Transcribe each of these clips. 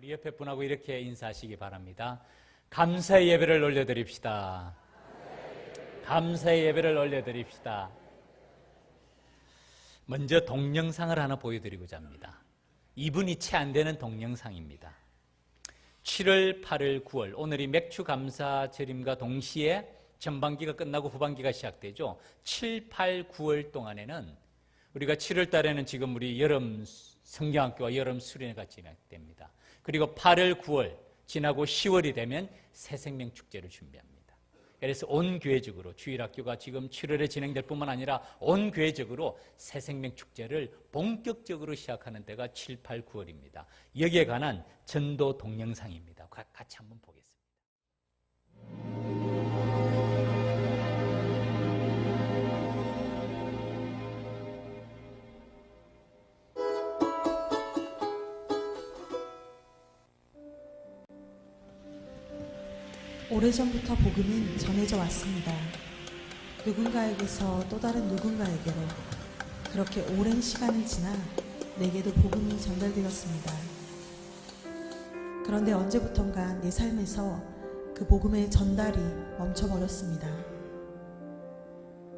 우리 옆에 분하고 이렇게 인사하시기 바랍니다. 감사의 예배를 올려드립시다. 감사의 예배를 올려드립시다. 먼저 동영상을 하나 보여드리고자 합니다. 2분이 채 안 되는 동영상입니다. 7월, 8월, 9월 오늘이 맥주 감사절임과 동시에 전반기가 끝나고 후반기가 시작되죠. 7, 8, 9월 동안에는 우리가 7월 달에는 지금 우리 여름 성경학교와 여름 수련회가 진행됩니다. 그리고 8월, 9월 지나고 10월이 되면 새생명축제를 준비합니다. 그래서 온 교회적으로 주일학교가 지금 7월에 진행될 뿐만 아니라 온 교회적으로 새생명축제를 본격적으로 시작하는 때가 7, 8, 9월입니다. 여기에 관한 전도 동영상입니다. 같이 한번 보겠습니다. 오래전부터 복음은 전해져 왔습니다. 누군가에게서 또 다른 누군가에게로 그렇게 오랜 시간이 지나 내게도 복음이 전달되었습니다. 그런데 언제부턴가 내 삶에서 그 복음의 전달이 멈춰버렸습니다.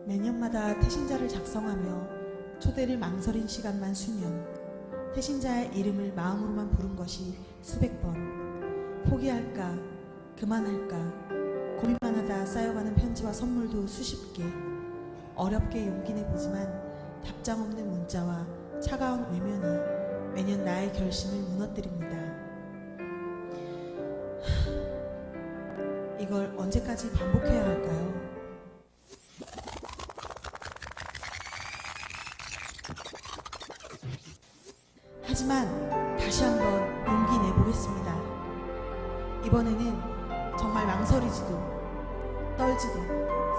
매년마다 태신자를 작성하며 초대를 망설인 시간만 수년, 태신자의 이름을 마음으로만 부른 것이 수백 번, 포기할까 그만할까 고민만 하다 쌓여가는 편지와 선물도 수십 개, 어렵게 용기 내보지만 답장 없는 문자와 차가운 외면이 매년 나의 결심을 무너뜨립니다. 이걸 언제까지 반복해야 할까요? 하지만 다시 한번 용기 내보겠습니다. 이번에는 정말 망설이지도 떨지도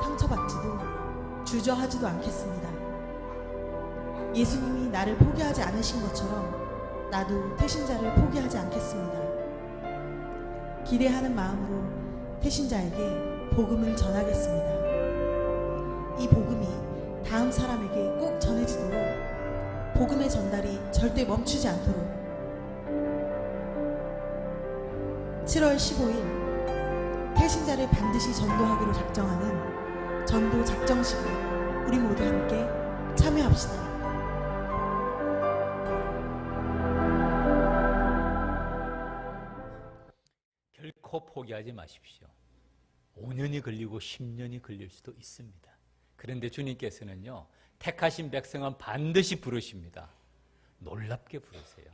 상처받지도 주저하지도 않겠습니다. 예수님이 나를 포기하지 않으신 것처럼 나도 태신자를 포기하지 않겠습니다. 기대하는 마음으로 태신자에게 복음을 전하겠습니다. 이 복음이 다음 사람에게 꼭 전해지도록 복음의 전달이 절대 멈추지 않도록 7월 15일 태신자를 반드시 전도하기로 작정하는 전도 작정식에 우리 모두 함께 참여합시다. 결코 포기하지 마십시오. 5년이 걸리고 10년이 걸릴 수도 있습니다. 그런데 주님께서는요, 택하신 백성은 반드시 부르십니다. 놀랍게 부르세요.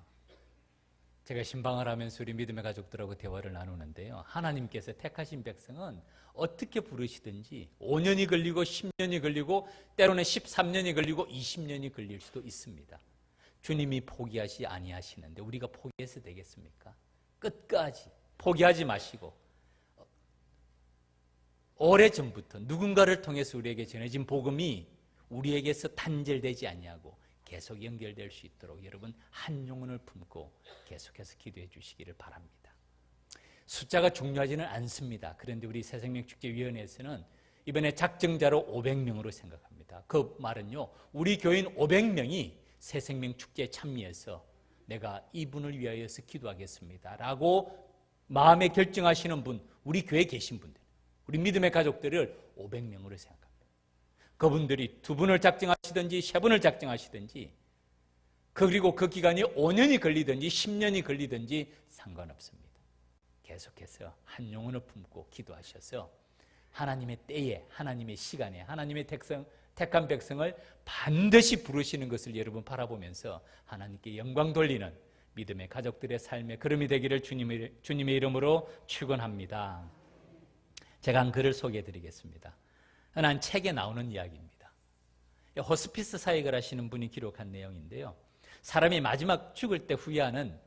제가 신방을 하면서 우리 믿음의 가족들하고 대화를 나누는데요, 하나님께서 택하신 백성은 어떻게 부르시든지 5년이 걸리고 10년이 걸리고 때로는 13년이 걸리고 20년이 걸릴 수도 있습니다. 주님이 포기하지 아니하시는데 우리가 포기해서 되겠습니까? 끝까지 포기하지 마시고 오래전부터 누군가를 통해서 우리에게 전해진 복음이 우리에게서 단절되지 아니하고 계속 연결될 수 있도록 여러분 한 영혼을 품고 계속해서 기도해 주시기를 바랍니다. 숫자가 중요하지는 않습니다. 그런데 우리 새생명축제위원회에서는 이번에 작정자로 500명으로 생각합니다. 그 말은요, 우리 교인 500명이 새생명축제에 참여해서 내가 이분을 위하여서 기도하겠습니다 라고 마음에 결정하시는 분, 우리 교회에 계신 분들, 우리 믿음의 가족들을 500명으로 생각합니다. 그분들이 2분을 작정하시든지 3분을 작정하시든지 그리고 그 기간이 5년이 걸리든지 10년이 걸리든지 상관없습니다. 계속해서 한 영혼을 품고 기도하셔서 하나님의 때에, 하나님의 시간에, 하나님의 택한 백성을 반드시 부르시는 것을 여러분 바라보면서 하나님께 영광 돌리는 믿음의 가족들의 삶의 걸음이 되기를 주님의 이름으로 축원합니다. 제가 한 글을 소개해 드리겠습니다. 한 책에 나오는 이야기입니다. 호스피스 사역을 하시는 분이 기록한 내용인데요, 사람이 마지막 죽을 때 후회하는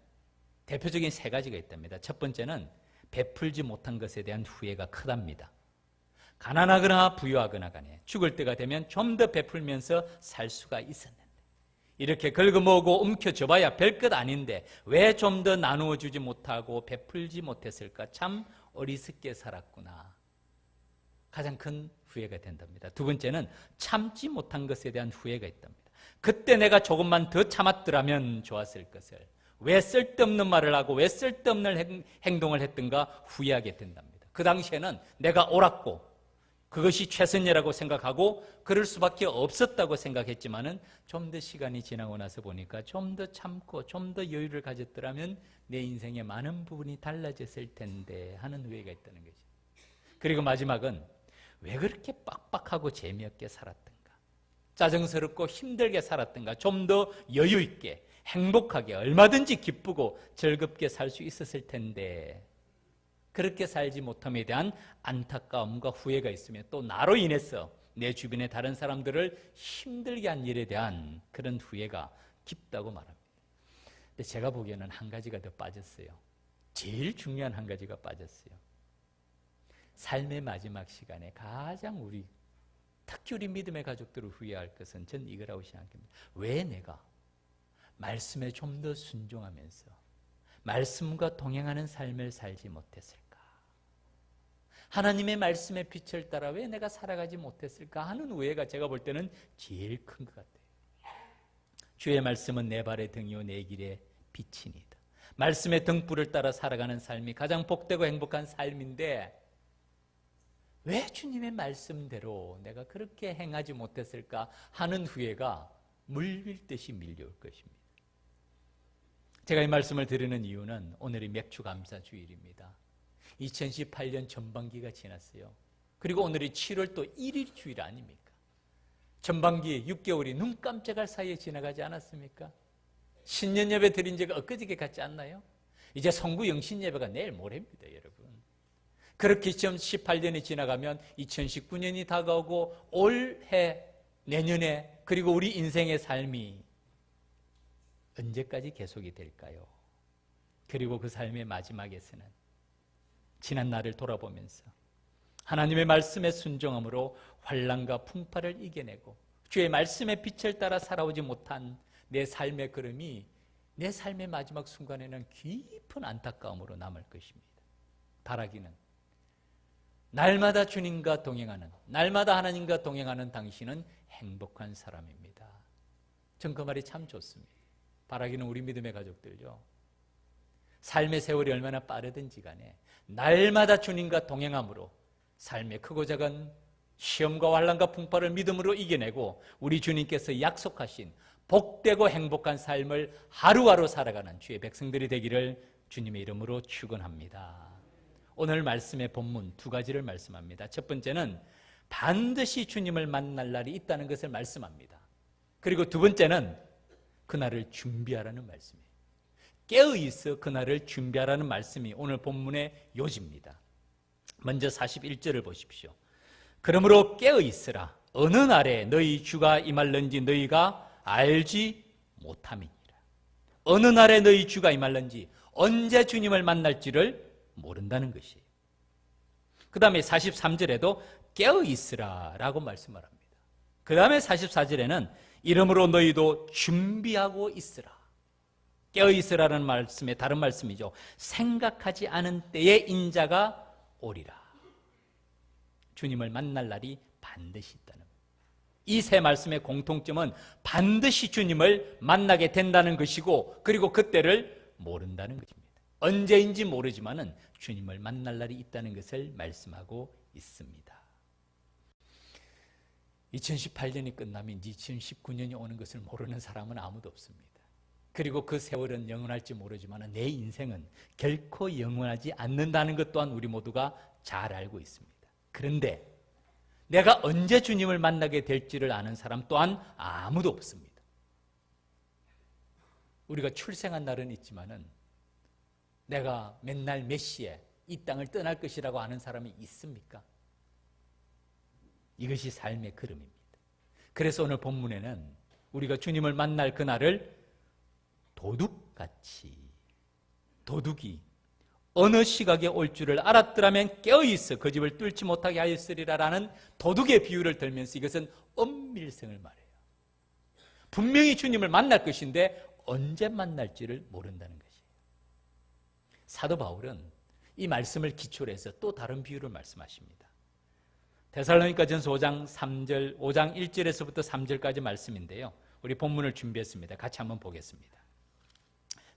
대표적인 3가지가 있답니다. 첫 번째는 베풀지 못한 것에 대한 후회가 크답니다. 가난하거나 부유하거나 간에 죽을 때가 되면 좀 더 베풀면서 살 수가 있었는데 이렇게 긁어모으고 움켜줘봐야 별것 아닌데 왜 좀 더 나누어 주지 못하고 베풀지 못했을까? 참 어리석게 살았구나. 가장 큰 후회가 된답니다. 2번째는 참지 못한 것에 대한 후회가 있답니다. 그때 내가 조금만 더 참았더라면 좋았을 것을. 왜 쓸데없는 말을 하고 왜 쓸데없는 행동을 했던가 후회하게 된답니다. 그 당시에는 내가 옳았고 그것이 최선이라고 생각하고 그럴 수밖에 없었다고 생각했지만은 좀 더 시간이 지나고 나서 보니까 좀 더 참고 좀 더 여유를 가졌더라면 내 인생의 많은 부분이 달라졌을 텐데 하는 후회가 있다는 거죠. 그리고 마지막은 왜 그렇게 빡빡하고 재미없게 살았던가, 짜증스럽고 힘들게 살았던가, 좀 더 여유 있게 행복하게 얼마든지 기쁘고 즐겁게 살 수 있었을 텐데 그렇게 살지 못함에 대한 안타까움과 후회가 있으며 또 나로 인해서 내 주변의 다른 사람들을 힘들게 한 일에 대한 그런 후회가 깊다고 말합니다. 근데 제가 보기에는 한 가지가 더 빠졌어요. 제일 중요한 한 가지가 빠졌어요. 삶의 마지막 시간에 가장 특히 우리 믿음의 가족들을 후회할 것은 전 이거라고 생각합니다. 왜 내가 말씀에 좀 더 순종하면서 말씀과 동행하는 삶을 살지 못했을까? 하나님의 말씀의 빛을 따라 왜 내가 살아가지 못했을까 하는 후회가 제가 볼 때는 제일 큰 것 같아요. 주의 말씀은 내 발의 등이요 내 길의 빛이니이다. 말씀의 등불을 따라 살아가는 삶이 가장 복되고 행복한 삶인데 왜 주님의 말씀대로 내가 그렇게 행하지 못했을까 하는 후회가 물밀듯이 밀려올 것입니다. 제가 이 말씀을 드리는 이유는 오늘이 맥주감사 주일입니다. 2018년 전반기가 지났어요. 그리고 오늘이 7월 또 1일 주일 아닙니까? 전반기 6개월이 눈 깜짝할 사이에 지나가지 않았습니까? 신년 예배 드린 지가 엊그저께 같지 않나요? 이제 성구 영신 예배가 내일 모레입니다, 여러분. 그렇게 2018년이 지나가면 2019년이 다가오고 올해, 내년에 그리고 우리 인생의 삶이 언제까지 계속이 될까요? 그리고 그 삶의 마지막에서는 지난 날을 돌아보면서 하나님의 말씀에 순종함으로 환난과 풍파를 이겨내고 주의 말씀의 빛을 따라 살아오지 못한 내 삶의 걸음이 내 삶의 마지막 순간에는 깊은 안타까움으로 남을 것입니다. 바라기는 날마다 주님과 동행하는, 날마다 하나님과 동행하는 당신은 행복한 사람입니다. 전 그 말이 참 좋습니다. 바라기는 우리 믿음의 가족들요, 삶의 세월이 얼마나 빠르든지 간에 날마다 주님과 동행함으로 삶의 크고 작은 시험과 환난과 풍파를 믿음으로 이겨내고 우리 주님께서 약속하신 복되고 행복한 삶을 하루하루 살아가는 주의 백성들이 되기를 주님의 이름으로 축원합니다. 오늘 말씀의 본문 두 가지를 말씀합니다. 첫 번째는 반드시 주님을 만날 날이 있다는 것을 말씀합니다. 그리고 두 번째는 그날을 준비하라는 말씀이에요. 깨어있어 그날을 준비하라는 말씀이 오늘 본문의 요지입니다. 먼저 41절을 보십시오. 그러므로 깨어있으라. 어느 날에 너희 주가 임할는지 너희가 알지 못함이니라. 어느 날에 너희 주가 임할는지, 언제 주님을 만날지를 모른다는 것이에요. 그 다음에 43절에도 깨어있으라 라고 말씀을 합니다. 그 다음에 44절에는 이러므로 너희도 준비하고 있으라. 깨어있으라는 말씀의 다른 말씀이죠. 생각하지 않은 때에 인자가 오리라. 주님을 만날 날이 반드시 있다는 거예요. 이 세 말씀의 공통점은 반드시 주님을 만나게 된다는 것이고, 그리고 그때를 모른다는 것입니다. 언제인지 모르지만은 주님을 만날 날이 있다는 것을 말씀하고 있습니다. 2018년이 끝나면 2019년이 오는 것을 모르는 사람은 아무도 없습니다. 그리고 그 세월은 영원할지 모르지만 내 인생은 결코 영원하지 않는다는 것 또한 우리 모두가 잘 알고 있습니다. 그런데 내가 언제 주님을 만나게 될지를 아는 사람 또한 아무도 없습니다. 우리가 출생한 날은 있지만은 내가 맨날 몇 시에 이 땅을 떠날 것이라고 아는 사람이 있습니까? 이것이 삶의 걸음입니다. 그래서 오늘 본문에는 우리가 주님을 만날 그날을 도둑같이, 도둑이 어느 시각에 올 줄을 알았더라면 깨어있어 그 집을 뚫지 못하게 하였으리라라는 도둑의 비유를 들면서 이것은 엄밀성을 말해요. 분명히 주님을 만날 것인데 언제 만날지를 모른다는 것이에요. 사도 바울은 이 말씀을 기초로 해서 또 다른 비유를 말씀하십니다. 데살로니가전서 5장 1절에서부터 3절까지 말씀인데요. 우리 본문을 준비했습니다. 같이 한번 보겠습니다.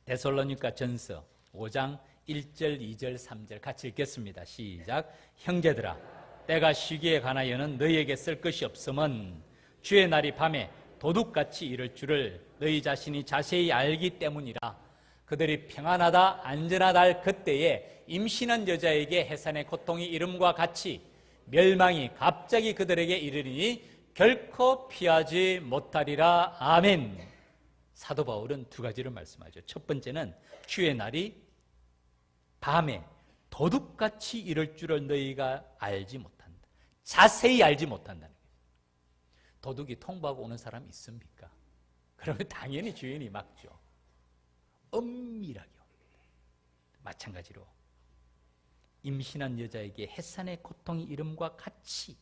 데살로니가 전서 5장 1절, 2절, 3절 같이 읽겠습니다. 시작. 형제들아, 때가 시기에 관하여는 너희에게 쓸 것이 없음은 주의 날이 밤에 도둑같이 이를 줄을 너희 자신이 자세히 알기 때문이라. 그들이 평안하다 안전하다 할 그때에 임신한 여자에게 해산의 고통이 이름과 같이 멸망이 갑자기 그들에게 이르리니 결코 피하지 못하리라. 아멘. 사도 바울은 두 가지를 말씀하죠. 첫 번째는 주의 날이 밤에 도둑같이 이럴 줄을 너희가 알지 못한다. 자세히 알지 못한다는 거예요. 도둑이 통보하고 오는 사람이 있습니까? 그러면 당연히 주인이 막죠. 엄밀하게 옵니다. 마찬가지로 임신한 여자에게 해산의 고통이 이름과 같이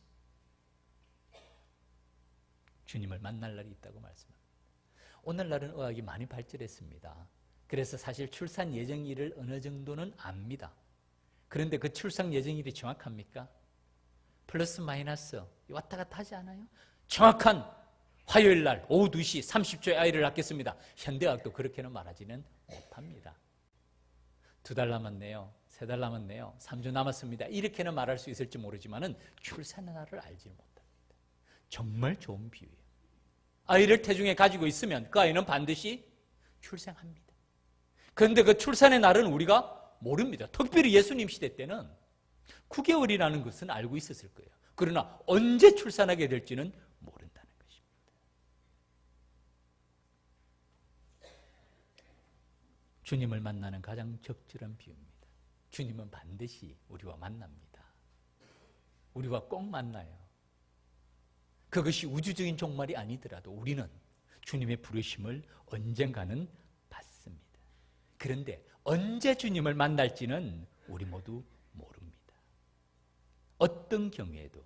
주님을 만날 날이 있다고 말씀합니다. 오늘날은 의학이 많이 발전했습니다. 그래서 사실 출산 예정일을 어느 정도는 압니다. 그런데 그 출산 예정일이 정확합니까? 플러스 마이너스 왔다 갔다 하지 않아요? 정확한 화요일 날 오후 2시 30초에 아이를 낳겠습니다. 현대의학도 그렇게는 말하지는 못합니다. 2달 남았네요. 3달 남았네요. 3주 남았습니다. 이렇게는 말할 수 있을지 모르지만은 출산의 날을 알지는 못합니다. 정말 좋은 비유예요. 아이를 태중에 가지고 있으면 그 아이는 반드시 출생합니다. 그런데 그 출산의 날은 우리가 모릅니다. 특별히 예수님 시대 때는 9개월이라는 것은 알고 있었을 거예요. 그러나 언제 출산하게 될지는 모른다는 것입니다. 주님을 만나는 가장 적절한 비유입니다. 주님은 반드시 우리와 만납니다. 우리와 꼭 만나요. 그것이 우주적인 종말이 아니더라도 우리는 주님의 부르심을 언젠가는 받습니다. 그런데 언제 주님을 만날지는 우리 모두 모릅니다. 어떤 경우에도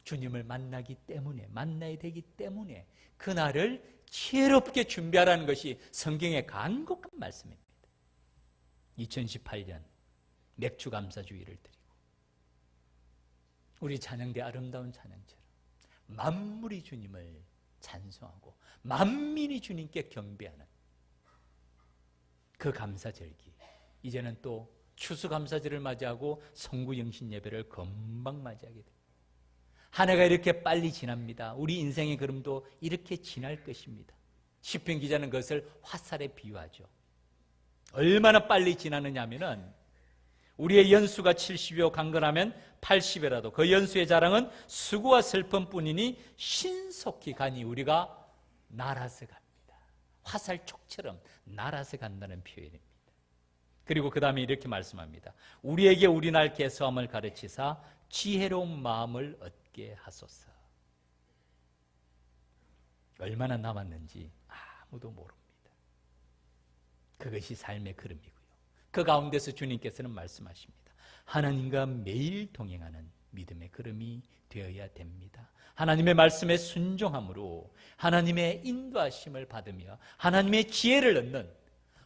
주님을 만나기 때문에, 만나야 되기 때문에 그날을 지혜롭게 준비하라는 것이 성경의 간곡한 말씀입니다. 2018년 맥주 감사주의를 드리고 우리 찬양대 아름다운 찬양처럼 만물이 주님을 찬송하고 만민이 주님께 경배하는 그 감사절기, 이제는 또 추수감사절을 맞이하고 성구영신 예배를 금방 맞이하게 됩니다. 한 해가 이렇게 빨리 지납니다. 우리 인생의 걸음도 이렇게 지날 것입니다. 시편 기자는 그것을 화살에 비유하죠. 얼마나 빨리 지나느냐 하면은 우리의 연수가 70이요 강건하면 80이라도 그 연수의 자랑은 수고와 슬픔뿐이니 신속히 가니 우리가 날아서 갑니다. 화살촉처럼 날아서 간다는 표현입니다. 그리고 그 다음에 이렇게 말씀합니다. 우리에게 우리 날 개수함을 가르치사 지혜로운 마음을 얻게 하소서. 얼마나 남았는지 아무도 모릅니다. 그것이 삶의 걸음이고요. 그 가운데서 주님께서는 말씀하십니다. 하나님과 매일 동행하는 믿음의 걸음이 되어야 됩니다. 하나님의 말씀에 순종함으로 하나님의 인도하심을 받으며 하나님의 지혜를 얻는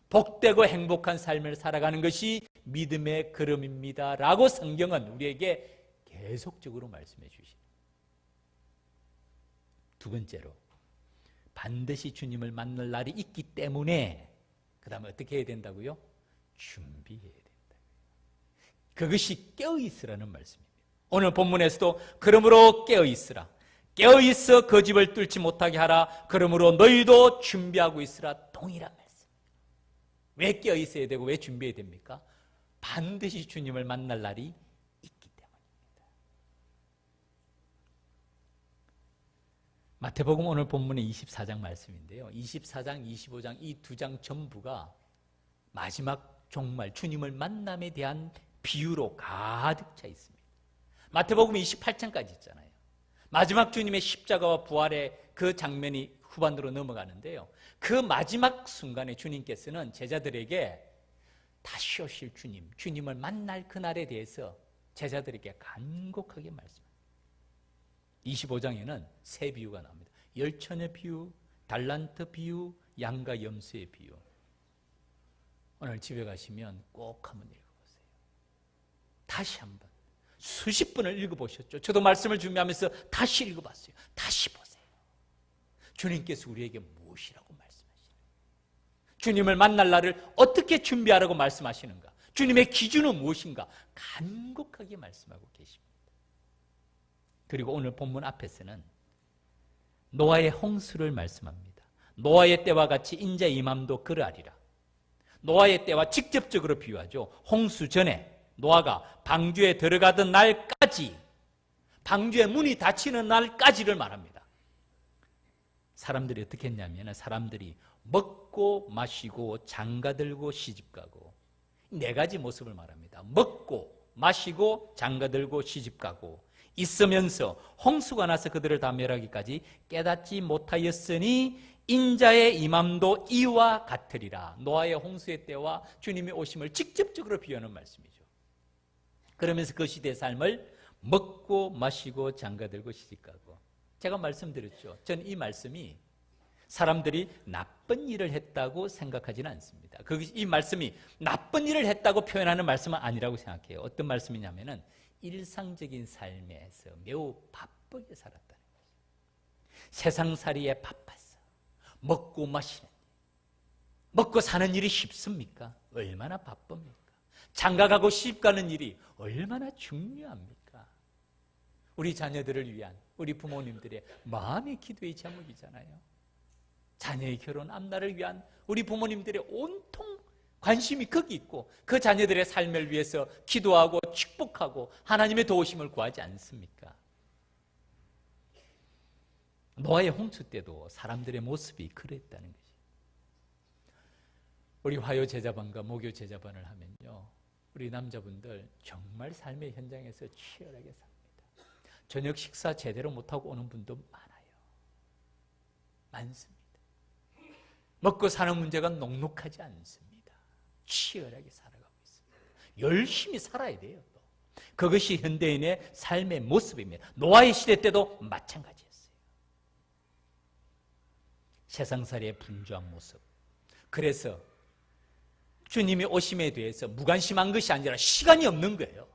복되고 행복한 삶을 살아가는 것이 믿음의 걸음입니다. 라고 성경은 우리에게 계속적으로 말씀해 주십니다. 두 번째로 반드시 주님을 만날 날이 있기 때문에 그 다음에 어떻게 해야 된다고요? 준비해야 된다. 그것이 깨어있으라는 말씀입니다. 오늘 본문에서도 그러므로 깨어있으라. 깨어있어 그 집을 뚫지 못하게 하라. 그러므로 너희도 준비하고 있으라. 동일한 말씀. 왜 깨어있어야 되고 왜 준비해야 됩니까? 반드시 주님을 만날 날이 있기 때문입니다. 마태복음 오늘 본문의 24장 말씀인데요. 24장, 25장 이 두 장 전부가 마지막 종말 주님을 만남에 대한 비유로 가득 차 있습니다. 마태복음 28장까지 있잖아요. 마지막 주님의 십자가와 부활의 그 장면이 후반으로 넘어가는데요. 그 마지막 순간에 주님께서는 제자들에게 다시 오실 주님, 주님을 만날 그날에 대해서 제자들에게 간곡하게 말씀합니다. 25장에는 세 비유가 나옵니다. 열천의 비유, 달란트 비유, 양과 염소의 비유. 오늘 집에 가시면 꼭 한번 읽어보세요. 다시 한번 수십 번을 읽어보셨죠? 저도 말씀을 준비하면서 다시 읽어봤어요. 다시 보세요. 주님께서 우리에게 무엇이라고 말씀하시나요? 주님을 만날 날을 어떻게 준비하라고 말씀하시는가? 주님의 기준은 무엇인가? 간곡하게 말씀하고 계십니다. 그리고 오늘 본문 앞에서는 노아의 홍수를 말씀합니다. 노아의 때와 같이 인자의 임함도 그러하리라. 노아의 때와 직접적으로 비유하죠. 홍수 전에 노아가 방주에 들어가던 날까지, 방주의 문이 닫히는 날까지를 말합니다. 사람들이 어떻게 했냐면 사람들이 먹고 마시고 장가들고 시집가고, 네 가지 모습을 말합니다. 먹고 마시고 장가들고 시집가고 있으면서 홍수가 나서 그들을 다 멸하기까지 깨닫지 못하였으니 인자의 임함도 이와 같으리라. 노아의 홍수의 때와 주님의 오심을 직접적으로 비유하는 말씀이죠. 그러면서 그 시대의 삶을 먹고 마시고 장가들고 시집가고, 제가 말씀드렸죠. 저는 이 말씀이 사람들이 나쁜 일을 했다고 생각하지는 않습니다. 이 말씀이 나쁜 일을 했다고 표현하는 말씀은 아니라고 생각해요. 어떤 말씀이냐면은 일상적인 삶에서 매우 바쁘게 살았다는 거죠. 세상살이에 바빴어. 먹고 마시는, 먹고 사는 일이 쉽습니까? 얼마나 바쁩니까? 장가가고 시집가는 일이 얼마나 중요합니까? 우리 자녀들을 위한 우리 부모님들의 마음의 기도의 제목이잖아요. 자녀의 결혼 앞날을 위한 우리 부모님들의 온통 관심이 거기 있고 그 자녀들의 삶을 위해서 기도하고 축복하고 하나님의 도우심을 구하지 않습니까? 노아의 홍수 때도 사람들의 모습이 그랬다는 거지. 우리 화요 제자반과 목요 제자반을 하면요, 우리 남자분들 정말 삶의 현장에서 치열하게 삽니다. 저녁 식사 제대로 못하고 오는 분도 많아요. 많습니다. 먹고 사는 문제가 녹록하지 않습니다. 치열하게 살아가고 있습니다. 열심히 살아야 돼요. 또. 그것이 현대인의 삶의 모습입니다. 노아의 시대 때도 마찬가지였어요. 세상살이의 분주한 모습. 그래서 주님이 오심에 대해서 무관심한 것이 아니라 시간이 없는 거예요.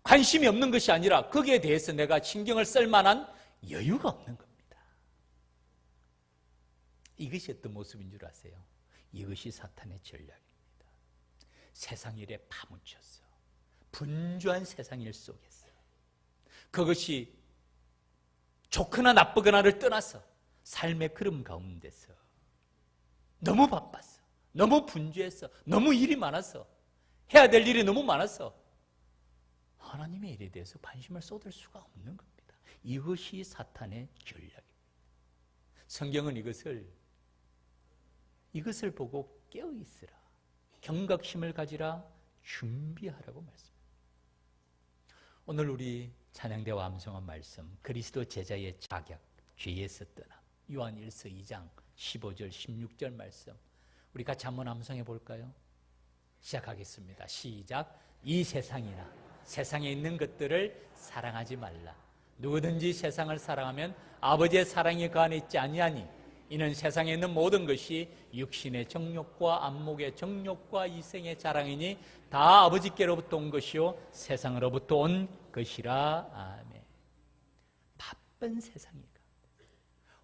관심이 없는 것이 아니라 거기에 대해서 내가 신경을 쓸 만한 여유가 없는 겁니다. 이것이 어떤 모습인 줄 아세요? 이것이 사탄의 전략입니다. 세상 일에 파묻혔어. 분주한 세상 일 속에서 그것이 좋거나 나쁘거나를 떠나서 삶의 흐름 가운데서 너무 바빴어. 너무 분주했어. 너무 일이 많아서, 해야 될 일이 너무 많아서 하나님의 일에 대해서 관심을 쏟을 수가 없는 겁니다. 이것이 사탄의 전략입니다. 성경은 이것을 보고 깨어있으라, 경각심을 가지라, 준비하라고 말씀합니다. 오늘 우리 찬양대와 암송한 말씀, 그리스도 제자의 자격, 죄에서 떠남, 요한 1서 2장 15절 16절 말씀, 우리 같이 한번 암송해 볼까요? 시작하겠습니다. 시작. 이 세상이나 세상에 있는 것들을 사랑하지 말라. 누구든지 세상을 사랑하면 아버지의 사랑이 그 안에 있지 아니하니 이는 세상에 있는 모든 것이 육신의 정욕과 안목의 정욕과 이생의 자랑이니 다 아버지께로부터 온 것이요 세상으로부터 온 것이라. 아멘. 바쁜 세상이가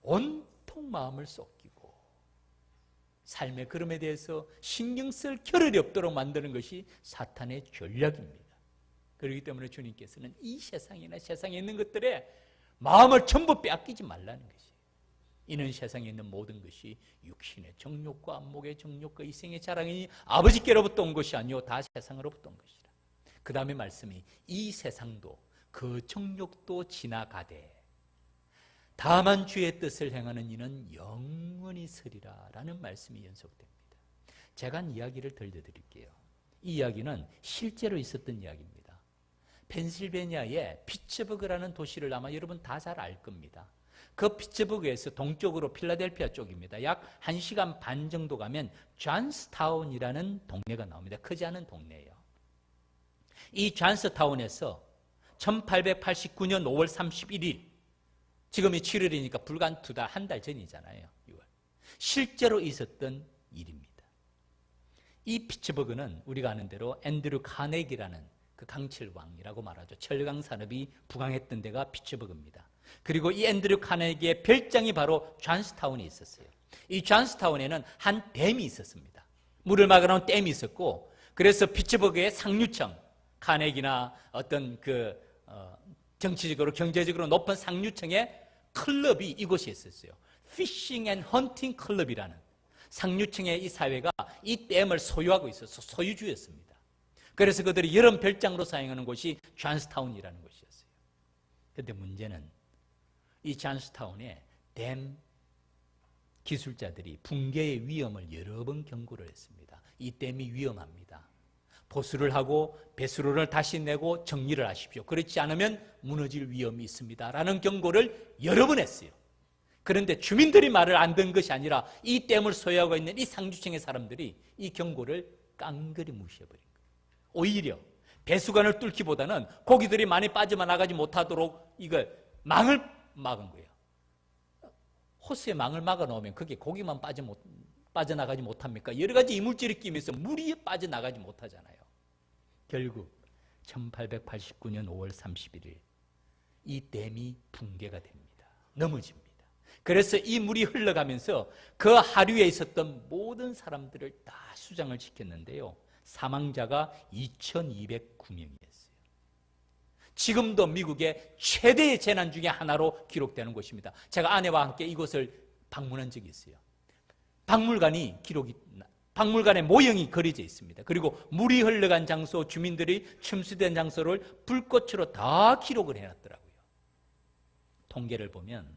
온통 마음을 쏟기고 삶의 걸음에 대해서 신경 쓸 겨를이 없도록 만드는 것이 사탄의 전략입니다. 그렇기 때문에 주님께서는 이 세상이나 세상에 있는 것들에 마음을 전부 빼앗기지 말라는 것이에요. 이는 세상에 있는 모든 것이 육신의 정욕과 안목의 정욕과 이생의 자랑이니 아버지께로부터 온 것이 아니요 다 세상으로부터 온 것이라. 그 다음에 말씀이 이 세상도 그 정욕도 지나가되 다만 주의 뜻을 행하는 이는 영원히 서리라 라는 말씀이 연속됩니다. 제가 한 이야기를 들려드릴게요. 이 이야기는 실제로 있었던 이야기입니다. 펜실베니아의 피츠버그라는 도시를 아마 여러분 다 잘 알 겁니다. 그 피츠버그에서 동쪽으로 필라델피아 쪽입니다. 약 1시간 반 정도 가면 존스타운이라는 동네가 나옵니다. 크지 않은 동네예요. 이 존스타운에서 1889년 5월 31일, 지금이 7월이니까 불과 한 달 전이잖아요. 6월. 실제로 있었던 일입니다. 이 피츠버그는 우리가 아는 대로 앤드류 카네기라는 그 강철왕이라고 말하죠. 철강 산업이 부강했던 데가 피츠버그입니다. 그리고 이 앤드류 카네기의 별장이 바로 존스타운에 있었어요. 이 존스타운에는 한 댐이 있었습니다. 물을 막아놓은 댐이 있었고, 그래서 피츠버그의 상류층, 카네기나 어떤 정치적으로 경제적으로 높은 상류층의 클럽이 이곳에 있었어요. 피싱 앤 헌팅 클럽이라는 상류층의 이 사회가 이 댐을 소유하고 있어서 소유주였습니다. 그래서 그들이 여름 별장으로 사용하는 곳이 존스타운이라는 곳이었어요. 그런데 문제는 이 존스타운에 댐 기술자들이 붕괴의 위험을 여러 번 경고를 했습니다. 이 댐이 위험합니다. 보수를 하고 배수로를 다시 내고 정리를 하십시오. 그렇지 않으면 무너질 위험이 있습니다. 라는 경고를 여러 번 했어요. 그런데 주민들이 말을 안 듣는 것이 아니라 이 댐을 소유하고 있는 이 상류층의 사람들이 이 경고를 깡그리 무시해버린 거예요. 오히려 배수관을 뚫기보다는 고기들이 많이 빠져나가지 못하도록 이걸 망을 막은 거예요. 호스에 망을 막아 놓으면 그게 고기만 빠져나가지 못합니까? 여러 가지 이물질이 끼면서 물이 빠져나가지 못하잖아요. 결국 1889년 5월 31일 이 댐이 붕괴가 됩니다. 넘어집니다. 그래서 이 물이 흘러가면서 그 하류에 있었던 모든 사람들을 다 수장을 시켰는데요. 사망자가 2209명이었어요. 지금도 미국의 최대의 재난 중에 하나로 기록되는 곳입니다. 제가 아내와 함께 이곳을 방문한 적이 있어요. 박물관의 모형이 그려져 있습니다. 그리고 물이 흘러간 장소, 주민들이 침수된 장소를 불꽃으로 다 기록을 해놨더라고요. 통계를 보면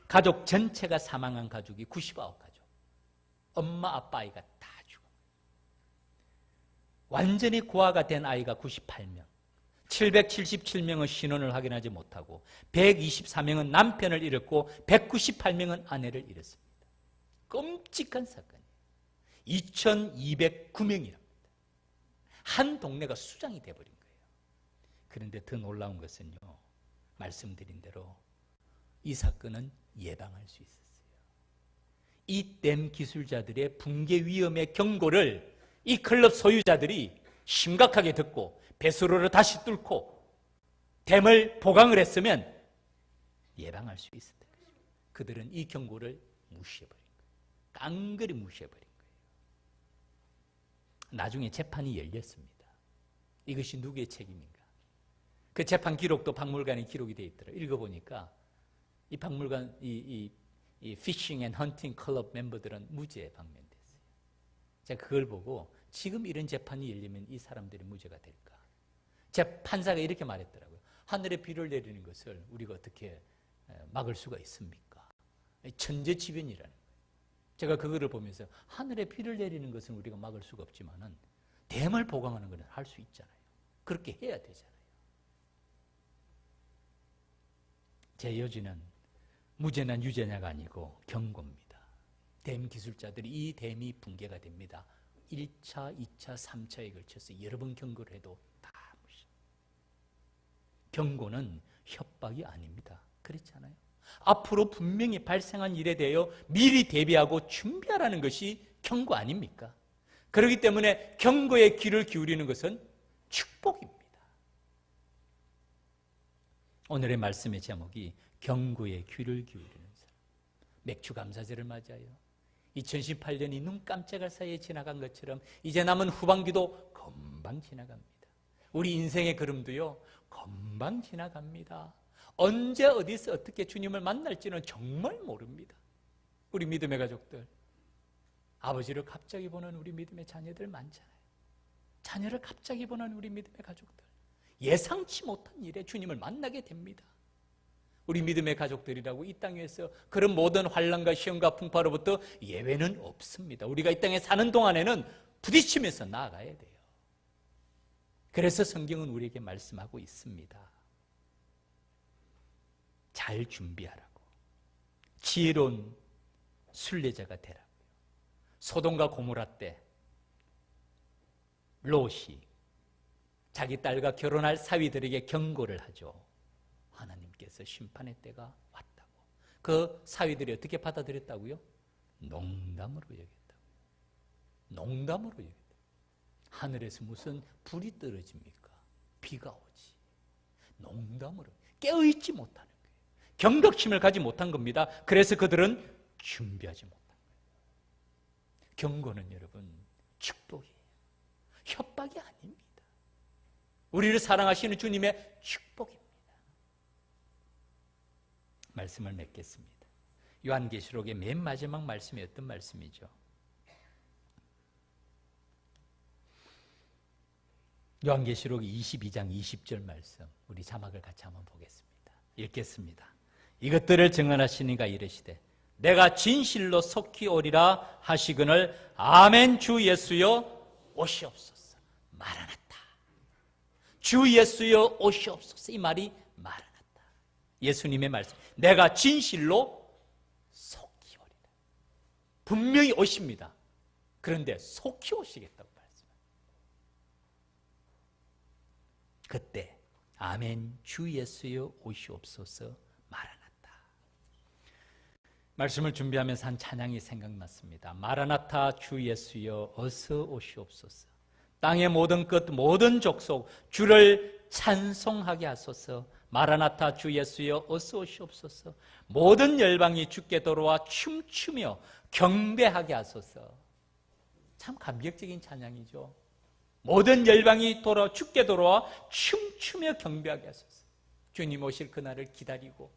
가족 전체가 사망한 가족이 99가족. 엄마, 아빠, 아이가 다 죽어. 완전히 고아가 된 아이가 98명. 777명은 신원을 확인하지 못하고 124명은 남편을 잃었고 198명은 아내를 잃었습니다. 끔찍한 사건이에요. 2209명이랍니다. 한 동네가 수장이 돼버린 거예요. 그런데 더 놀라운 것은요, 말씀드린 대로 이 사건은 예방할 수 있었어요. 이 댐 기술자들의 붕괴 위험의 경고를 이 클럽 소유자들이 심각하게 듣고 배수로를 다시 뚫고 댐을 보강을 했으면 예방할 수 있었던 것입니다. 그들은 이 경고를 무시해버린 거예요. 깡그리 무시해버린 거예요. 나중에 재판이 열렸습니다. 이것이 누구의 책임인가? 그 재판 기록도 박물관에 기록이 되어 있더라고요. 읽어보니까 이 박물관, 이 피싱 앤 헌팅 클럽 멤버들은 무죄 방면됐어요. 제가 그걸 보고 지금 이런 재판이 열리면 이 사람들이 무죄가 될까? 제 판사가 이렇게 말했더라고요. 하늘에 비를 내리는 것을 우리가 어떻게 막을 수가 있습니까? 천재지변이라는 거예요. 제가 그거를 보면서 하늘에 비를 내리는 것은 우리가 막을 수가 없지만은 댐을 보강하는 것은 할 수 있잖아요. 그렇게 해야 되잖아요. 제 여지는 무죄나 유죄냐가 아니고 경고입니다. 댐 기술자들이 이 댐이 붕괴가 됩니다. 1차, 2차, 3차에 걸쳐서 여러 번 경고를 해도 다 무시. 경고는 협박이 아닙니다. 그렇지 않아요? 앞으로 분명히 발생한 일에 대하여 미리 대비하고 준비하라는 것이 경고 아닙니까? 그렇기 때문에 경고에 귀를 기울이는 것은 축복입니다. 오늘의 말씀의 제목이 경고에 귀를 기울이는 사람. 맥주감사절을 맞아요. 2018년이 눈 깜짝할 사이에 지나간 것처럼 이제 남은 후반기도 금방 지나갑니다. 우리 인생의 걸음도요, 금방 지나갑니다. 언제 어디서 어떻게 주님을 만날지는 정말 모릅니다. 우리 믿음의 가족들, 아버지를 갑자기 보는 우리 믿음의 자녀들 많잖아요. 자녀를 갑자기 보는 우리 믿음의 가족들, 예상치 못한 일에 주님을 만나게 됩니다. 우리 믿음의 가족들이라고 이 땅에서 그런 모든 환난과 시험과 풍파로부터 예외는 없습니다. 우리가 이 땅에 사는 동안에는 부딪히면서 나아가야 돼요. 그래서 성경은 우리에게 말씀하고 있습니다. 잘 준비하라고. 지혜로운 순례자가 되라고요. 소돔과 고모라 때 롯이 자기 딸과 결혼할 사위들에게 경고를 하죠. 하나님께서 심판의 때가 왔다고. 그 사위들이 어떻게 받아들였다고요? 농담으로 여겼다고요. 농담으로 여겼다고요. 하늘에서 무슨 불이 떨어집니까? 비가 오지. 농담으로 깨어있지 못하는 거예요. 경각심을 가지 못한 겁니다. 그래서 그들은 준비하지 못한 거예요. 경고는 여러분 축복이에요. 협박이 아닙니다. 우리를 사랑하시는 주님의 축복입니다. 말씀을 맺겠습니다. 요한계시록의 맨 마지막 말씀이 어떤 말씀이죠? 요한계시록 22장 20절 말씀, 우리 자막을 같이 한번 보겠습니다. 읽겠습니다. 이것들을 증언하시니가 이르시되 내가 진실로 속히 오리라 하시거늘 아멘. 주 예수여 오시옵소서. 마라나타. 주 예수여 오시옵소서. 이 말이 마라나타. 예수님의 말씀. 내가 진실로 속히 오리라. 분명히 오십니다. 그런데 속히 오시겠다고 말씀합니다. 그때 아멘. 주 예수여 오시옵소서. 마라나타. 말씀을 준비하면서 한 찬양이 생각났습니다. 마라나타 주 예수여 어서 오시옵소서. 땅의 모든 끝 모든 족속 주를 찬송하게 하소서. 마라나타 주 예수여 어서 오시옵소서. 모든 열방이 주께 돌아와 춤추며 경배하게 하소서. 참 감격적인 찬양이죠. 모든 열방이 주께 돌아와 춤추며 경배하게 하소서. 주님 오실 그날을 기다리고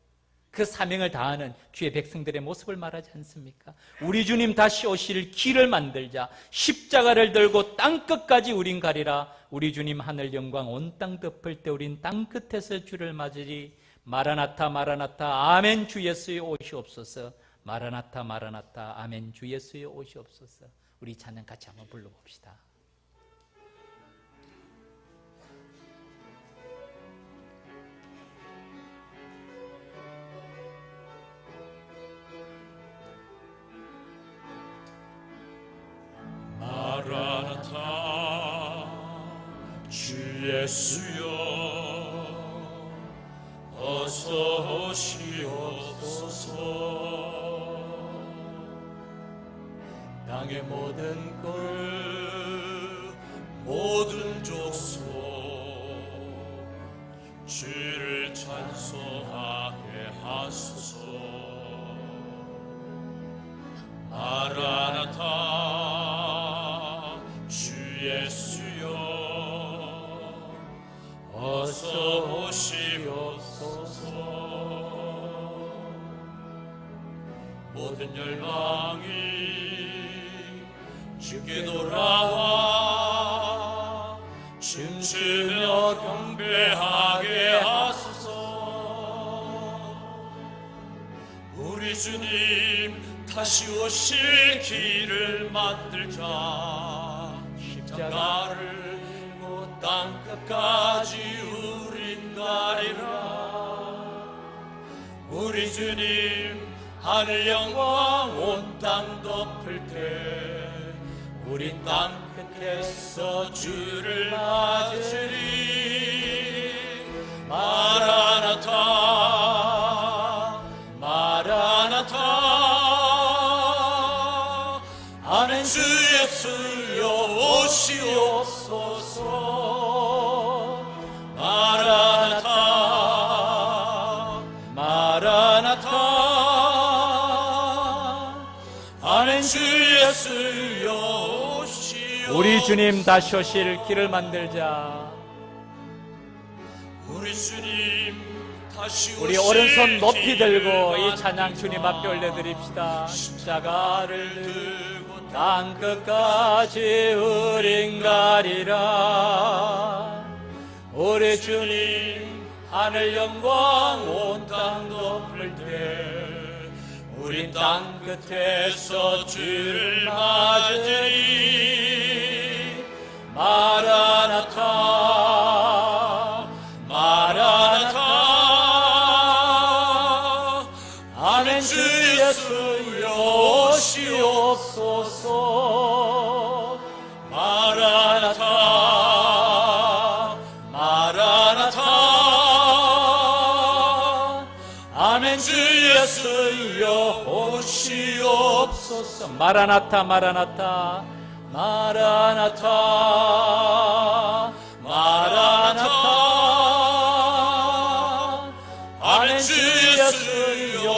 그 사명을 다하는 주의 백성들의 모습을 말하지 않습니까? 우리 주님 다시 오실 길을 만들자. 십자가를 들고 땅끝까지 우린 가리라. 우리 주님 하늘 영광 온 땅 덮을 때 우린 땅끝에서 주를 맞으리. 마라나타 마라나타 아멘. 주 예수여 오시옵소서. 마라나타 마라나타 아멘. 주 예수여 오시옵소서. 우리 찬양 같이 한번 불러봅시다. 마라나타 주 예수여 어서 오시옵소서. 땅의 모든 끝 모든 족속 주를 찬송하게 하소서. 마라나타 주 예수여 어서 오시옵소서. 모든 열방이 주께 돌아와 춤추며 경배하게 하소서. 우리 주님 다시 오실 길을 만들자. 십자가를 들고 땅끝까지 우린 가리라. 우리 주님 하늘 영광 온 땅 덮을 때 우린 땅끝에서 주를 맞으리. 마라나타 마라나타 아멘. 주 예수여 오시옵소서. 마라나타 마라나타 아멘. 주 예수여 오시옵소서. 우리 주님 다시 오실 길을 만들자. 우리 주님 다시 오실 우리 오른손 높이 길을 들고 이 만들자. 찬양 주님 앞에 올려드립시다. 십자가를 들고 땅끝까지 우린 가리라. 우리 주님 하늘 영광 온 땅 덮을 때 우린 땅끝에서 주를 맞으리. 마라나타 마라나타 아멘. 주 예수여 오시옵소서. 마라나타 마라나타 아멘. 주 예수여 오시옵소서. 마라나타 마라나타 마라나타 마라나타 아멘. 주 예수여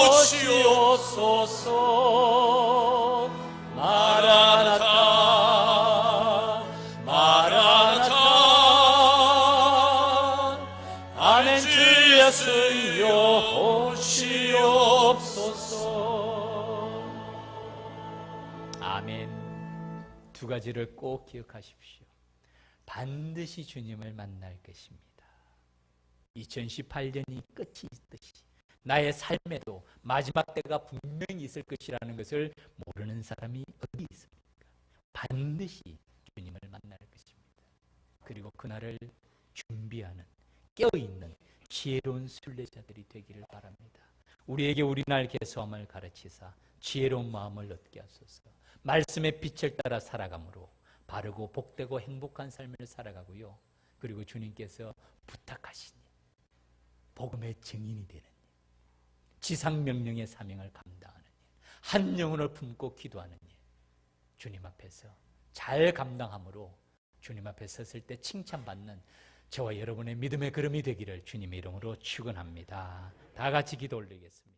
오시옵소서. 두 가지를 꼭 기억하십시오. 반드시 주님을 만날 것입니다. 2018년이 끝이 있듯이 나의 삶에도 마지막 때가 분명히 있을 것이라는 것을 모르는 사람이 어디 있습니까? 반드시 주님을 만날 것입니다. 그리고 그날을 준비하는 깨어있는 지혜로운 순례자들이 되기를 바랍니다. 우리에게 우리날 개수함을 가르치사 지혜로운 마음을 얻게 하소서. 말씀의 빛을 따라 살아감으로 바르고 복되고 행복한 삶을 살아가고요. 그리고 주님께서 부탁하신 복음의 증인이 되는 일, 지상명령의 사명을 감당하는 일, 한 영혼을 품고 기도하는 일, 주님 앞에서 잘 감당함으로 주님 앞에 섰을 때 칭찬받는 저와 여러분의 믿음의 걸음이 되기를 주님의 이름으로 축원합니다. 다 같이 기도 올리겠습니다.